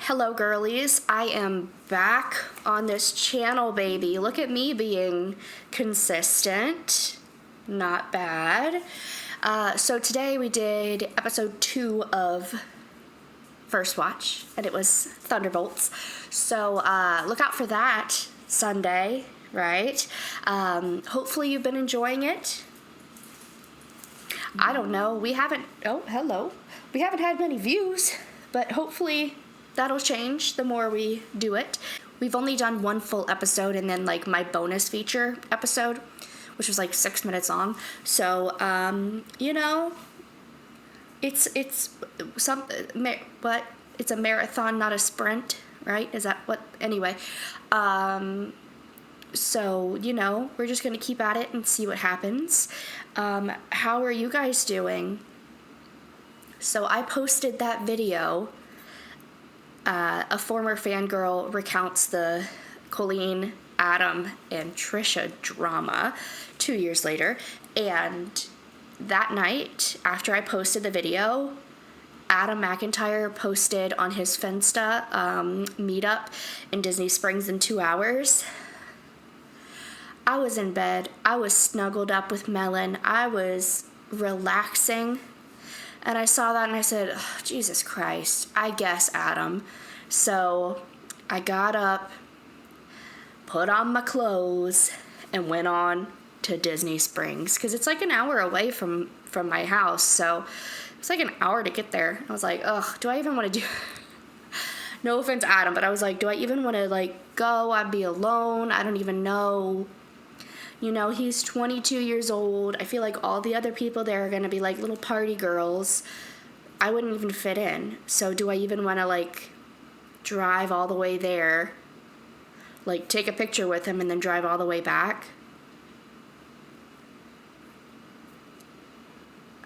Hello girlies, I am back on this channel, baby. Look at me being consistent. Not bad. So today we did episode 2 of First Watch, and it was Thunderbolts. So look out for that Sunday, right? Hopefully you've been enjoying it. I don't know. We haven't had many views, but hopefully that'll change the more we do it. We've only done one full episode and then like my bonus feature episode, which was like 6 minutes long. So, it's something, but it's a marathon, not a sprint, right? Is that what? Anyway, so, we're just going to keep at it and see what happens. How are you guys doing? So I posted that video. A former fangirl recounts the Colleen, Adam, and Trisha drama 2 years later. And that night, after I posted the video, Adam McIntyre posted on his Finsta meetup in Disney Springs in 2 hours. I was in bed. I was snuggled up with Melon. I was relaxing. And I saw that and I said, oh, Jesus Christ, I guess, Adam. So I got up, put on my clothes, and went on to Disney Springs. Because it's like an hour away from my house. So it's like an hour to get there. I was like, ugh, do I even want to do... No offense, Adam, but I was like, do I even want to, go? I'd be alone. I don't even know. He's 22 years old. I feel like all the other people there are going to be like little party girls. I wouldn't even fit in. So do I even want to drive all the way there? Take a picture with him and then drive all the way back?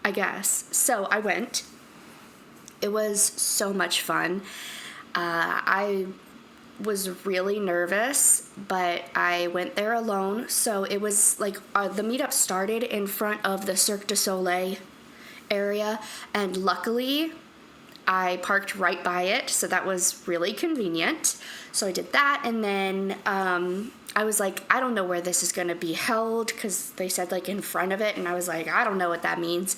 I guess. So I went. It was so much fun. I was really nervous, but I went there alone. So it was the meetup started in front of the Cirque du Soleil area, and luckily I parked right by it, so that was really convenient. So I did that, and then I was like, I don't know where this is going to be held, because they said in front of it, and I was like, I don't know what that means,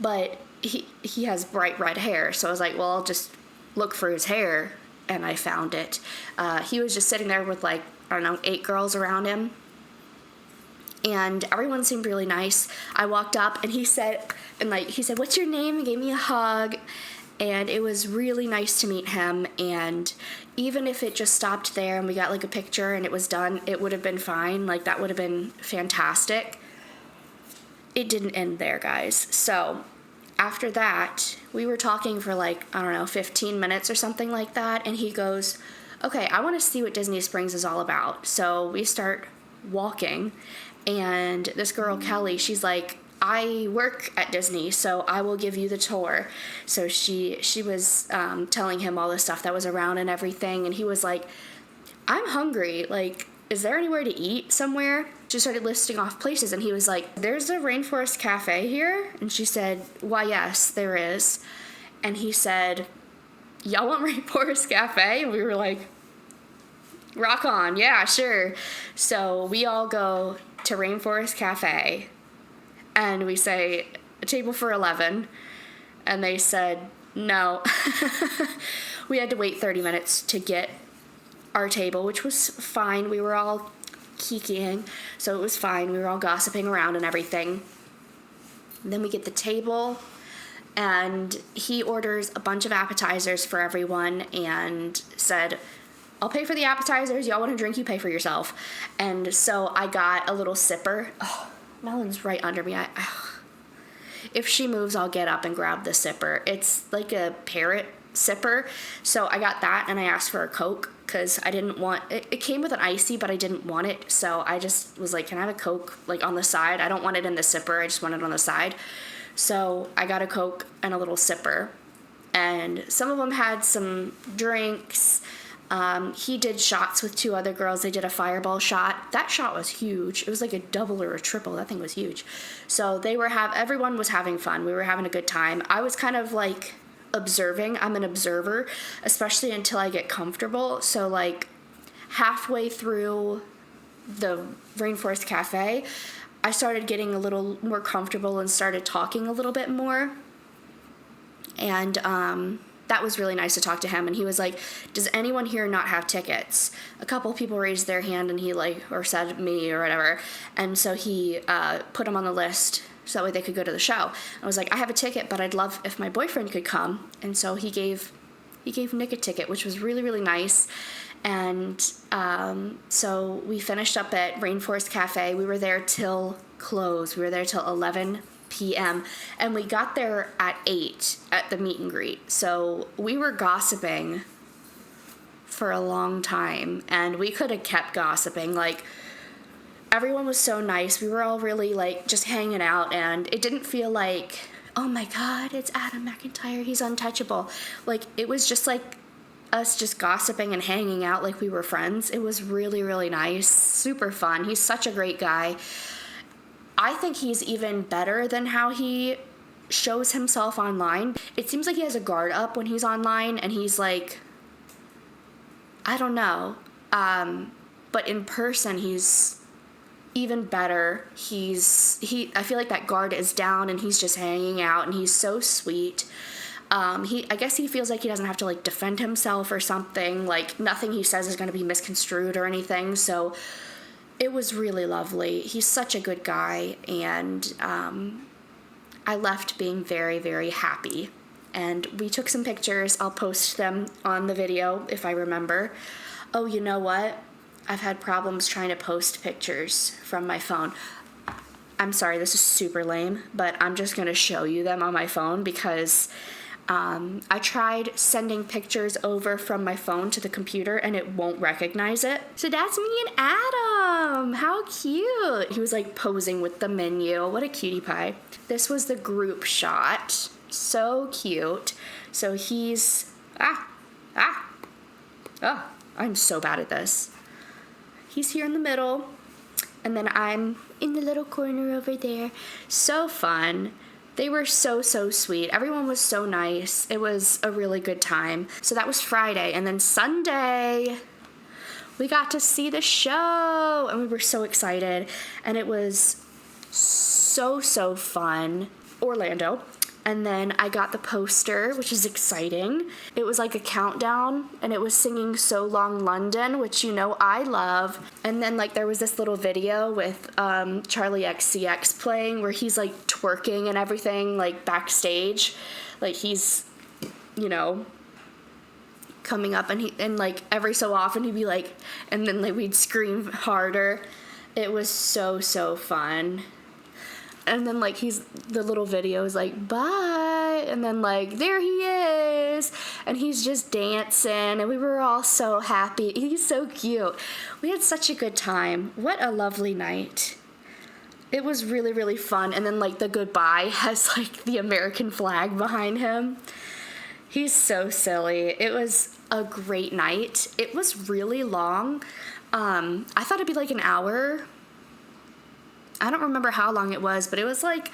but he has bright red hair, so I was like, well, I'll just look for his hair. And I found it. He was just sitting there with 8 girls around him. And everyone seemed really nice. I walked up and he said, what's your name? And gave me a hug. And it was really nice to meet him. And even if it just stopped there and we got a picture and it was done, it would have been fine. That would have been fantastic. It didn't end there, guys. So after that, we were talking for 15 minutes or something like that, and he goes, okay, I want to see what Disney Springs is all about. So we start walking, and this girl, Kelly, she's like, I work at Disney, so I will give you the tour. So she was telling him all the stuff that was around and everything, and he was like, I'm hungry, is there anywhere to eat somewhere? She started listing off places, and he was like, there's a Rainforest Cafe here? And she said, why, yes, there is. And he said, y'all want Rainforest Cafe? And we were like, rock on, yeah, sure. So we all go to Rainforest Cafe, and we say, a table for 11. And they said, no. We had to wait 30 minutes to get our table, which was fine. We were all kikiing, so it was fine. We were all gossiping around and everything. And then we get the table, and he orders a bunch of appetizers for everyone and said, I'll pay for the appetizers. Y'all want a drink? You pay for yourself. And so I got a little sipper. Oh, Melon's right under me. If she moves, I'll get up and grab the sipper. It's like a parrot sipper. So I got that, and I asked for a Coke because I didn't want it. It came with an icy, but I didn't want it. So I just was like, can I have a Coke on the side? I don't want it in the sipper. I just want it on the side. So I got a Coke and a little sipper. And some of them had some drinks. He did shots with 2 other girls. They did a fireball shot. That shot was huge. It was like a double or a triple. That thing was huge. So everyone was having fun. We were having a good time. I was kind of observing. I'm an observer, especially until I get comfortable. So like halfway through the Rainforest Cafe, I started getting a little more comfortable and started talking a little bit more. And that was really nice to talk to him. And he was like, does anyone here not have tickets? A couple people raised their hand, and he or said me or whatever. And so he put them on the list so that way they could go to the show. I was like, I have a ticket, but I'd love if my boyfriend could come. And so he gave Nick a ticket, which was really, really nice. And so we finished up at Rainforest Cafe. We were there till close. We were there till 11 p.m. and we got there at 8 at the meet and greet. So we were gossiping for a long time, and we could have kept gossiping. Like, everyone was so nice. We were all really like just hanging out, and it didn't feel like, oh my God, it's Adam McIntyre, he's untouchable. Like, it was just like us just gossiping and hanging out like we were friends. It was really, really nice, super fun. He's such a great guy. I think he's even better than how he shows himself online. It seems like he has a guard up when he's online, and he's like, I don't know. But in person, he's even better. I feel like that guard is down, and he's just hanging out, and he's so sweet. I guess he feels like he doesn't have to like defend himself or something. Like, nothing he says is going to be misconstrued or anything. So it was really lovely. He's such a good guy, and I left being very, very happy. And we took some pictures. I'll post them on the video if I remember. Oh, you know what? I've had problems trying to post pictures from my phone. I'm sorry, this is super lame, but I'm just going to show you them on my phone because I tried sending pictures over from my phone to the computer, and it won't recognize it. So that's me and Adam. How cute. He was like posing with the menu. What a cutie pie. This was the group shot. So cute. So he's, oh, I'm so bad at this. He's here in the middle, and then I'm in the little corner over there. So fun. They were so, so sweet. Everyone was so nice. It was a really good time. So that was Friday. And then Sunday, we got to see the show. And we were so excited. And it was so, so fun. Orlando. And then I got the poster, which is exciting. It was like a countdown, and it was singing So Long London, which you know I love. And then like there was this little video with Charlie XCX playing where he's like twerking and everything, like backstage. Like he's, you know, coming up, and like every so often he'd be like, and then like we'd scream harder. It was so, so fun. And then, like, the little video is like, bye. And then, like, there he is. And he's just dancing. And we were all so happy. He's so cute. We had such a good time. What a lovely night. It was really, really fun. And then, like, the goodbye has, like, the American flag behind him. He's so silly. It was a great night. It was really long. I thought it'd be, like, an hour. I don't remember how long it was, but it was like,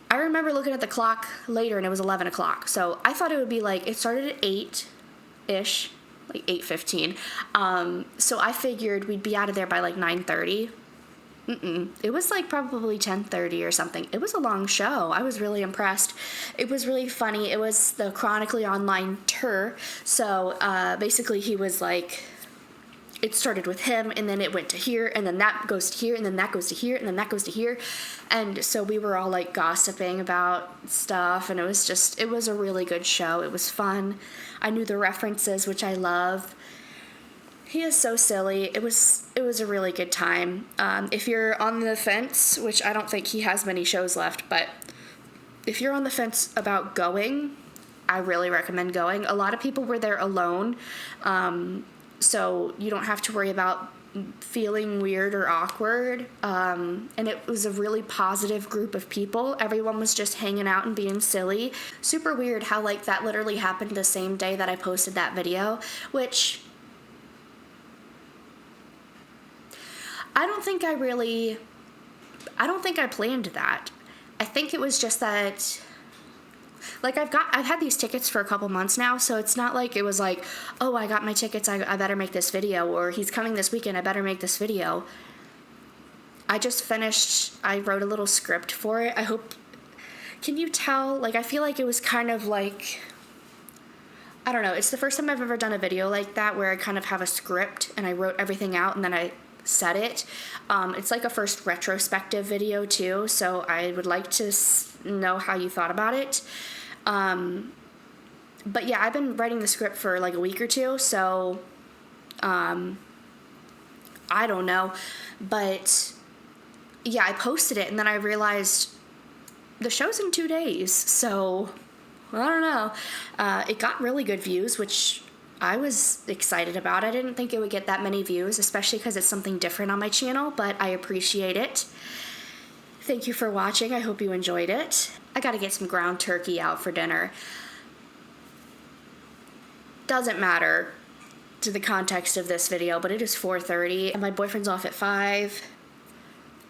I remember looking at the clock later and it was 11 o'clock. So I thought it would be like, it started at 8-ish, like 8:15. So I figured we'd be out of there by like 9:30. It was like probably 10:30 or something. It was a long show. I was really impressed. It was really funny. It was the Chronically Online tour. So basically he was like, it started with him, and then it went to here, and then that goes to here, and then that goes to here, and then that goes to here. And so we were all like gossiping about stuff, and it was a really good show. It was fun. I knew the references, which I love. He is so silly. It was a really good time. If you're on the fence, which I don't think he has many shows left, but if you're on the fence about going, I really recommend going. A lot of people were there alone. So you don't have to worry about feeling weird or awkward. And it was a really positive group of people. Everyone was just hanging out and being silly. Super weird how like that literally happened the same day that I posted that video, which I don't think I planned that. I think it was just that Like, I've had these tickets for a couple months now, so it's not like it was like, oh, I got my tickets, I better make this video, or he's coming this weekend, I better make this video. I just finished, I wrote a little script for it. I hope, can you tell? Like, I feel like it was kind of like, I don't know, it's the first time I've ever done a video like that where I kind of have a script and I wrote everything out and then I said it. It's like a first retrospective video too, so I would like to know how you thought about it. But yeah, I've been writing the script for like a week or two, so I don't know. But yeah, I posted it and then I realized the show's in 2 days, so I don't know. It got really good views, which I was excited about. I didn't think it would get that many views, especially because it's something different on my channel, but I appreciate it. Thank you for watching. I hope you enjoyed it. I gotta get some ground turkey out for dinner. Doesn't matter to the context of this video, but it is 4:30 and my boyfriend's off at 5.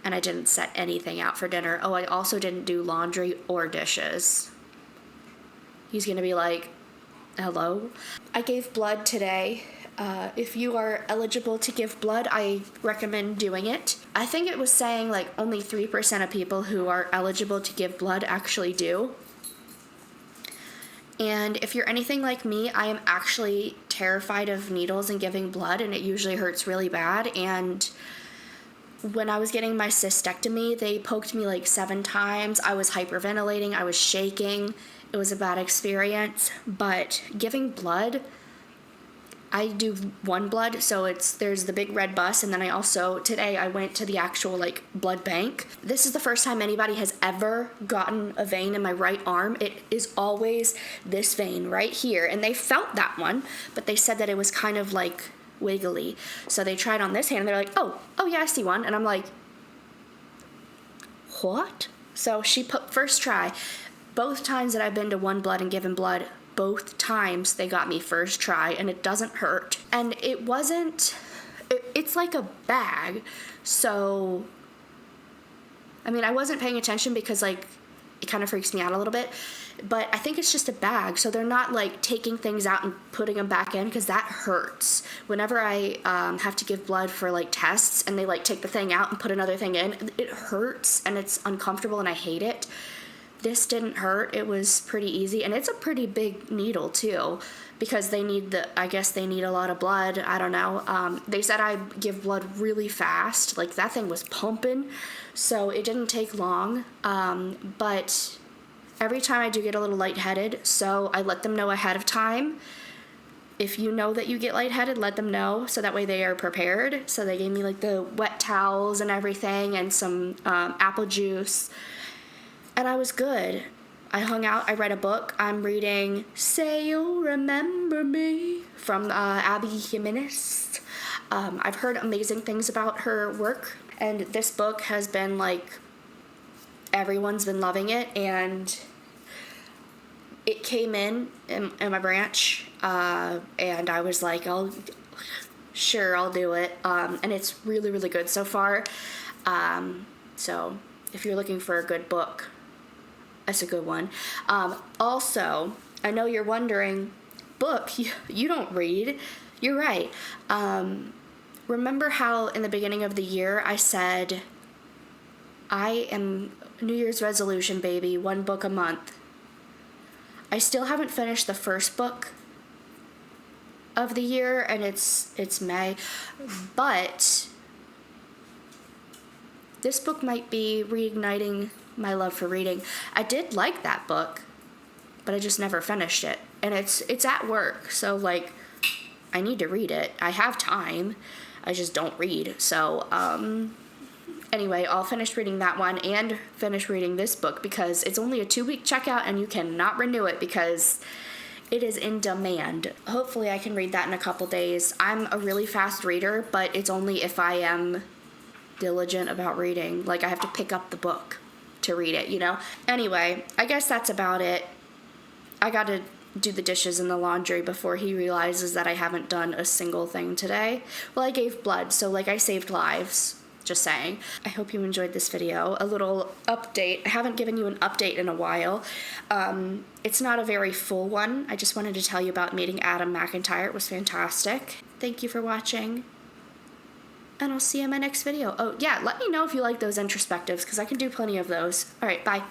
And I didn't set anything out for dinner. Oh, I also didn't do laundry or dishes. He's gonna be like, hello? I gave blood today. If you are eligible to give blood, I recommend doing it. I think it was saying like only 3% of people who are eligible to give blood actually do. And if you're anything like me, I am actually terrified of needles and giving blood, and it usually hurts really bad. And when I was getting my cystectomy, they poked me like 7 times. I was hyperventilating, I was shaking. It was a bad experience, but giving blood, I do one blood, so there's the big red bus, and then today I went to the actual like blood bank. This is the first time anybody has ever gotten a vein in my right arm. It is always this vein right here, and they felt that one, but they said that it was kind of like wiggly. So they tried on this hand and they're like, oh yeah, I see one. And I'm like, what? So she put first try. Both times that I've been to One Blood and given blood, both times they got me first try, and it doesn't hurt. And it's like a bag. So, I mean, I wasn't paying attention because like it kind of freaks me out a little bit, but I think it's just a bag, so they're not like taking things out and putting them back in, because that hurts. Whenever I have to give blood for like tests and they like take the thing out and put another thing in, it hurts and it's uncomfortable and I hate it. This didn't hurt. It was pretty easy, and it's a pretty big needle too, because they need a lot of blood. I don't know. They said I give blood really fast. Like, that thing was pumping, so it didn't take long. But every time I do get a little lightheaded, so I let them know ahead of time. If you know that you get lightheaded, let them know, so that way they are prepared. So they gave me like the wet towels and everything, and some apple juice. And I was good. I hung out, I read a book. I'm reading Say You'll Remember Me from Abby Jimenez. I've heard amazing things about her work, and this book has been like, everyone's been loving it, and it came in my branch, and I was like, I'll do it. And it's really, really good so far. So if you're looking for a good book, that's a good one. Also, I know you're wondering, book, you don't read. You're right. Remember how in the beginning of the year I said, I am New Year's resolution, baby, 1 book a month. I still haven't finished the first book of the year, and it's May, but this book might be reigniting my love for reading. I did like that book, but I just never finished it. And it's at work, so like I need to read it. I have time. I just don't read. So anyway, I'll finish reading that one and finish reading this book, because it's only a 2-week checkout and you cannot renew it because it is in demand. Hopefully I can read that in a couple days. I'm a really fast reader, but it's only if I am diligent about reading. Like, I have to pick up the book to read it, you know? Anyway, I guess that's about it. I gotta do the dishes and the laundry before he realizes that I haven't done a single thing today. Well, I gave blood, so like I saved lives. Just saying. I hope you enjoyed this video. A little update. I haven't given you an update in a while. It's not a very full one. I just wanted to tell you about meeting Adam McIntyre. It was fantastic. Thank you for watching. And I'll see you in my next video. Oh, yeah, let me know if you like those introspectives, because I can do plenty of those. All right, bye.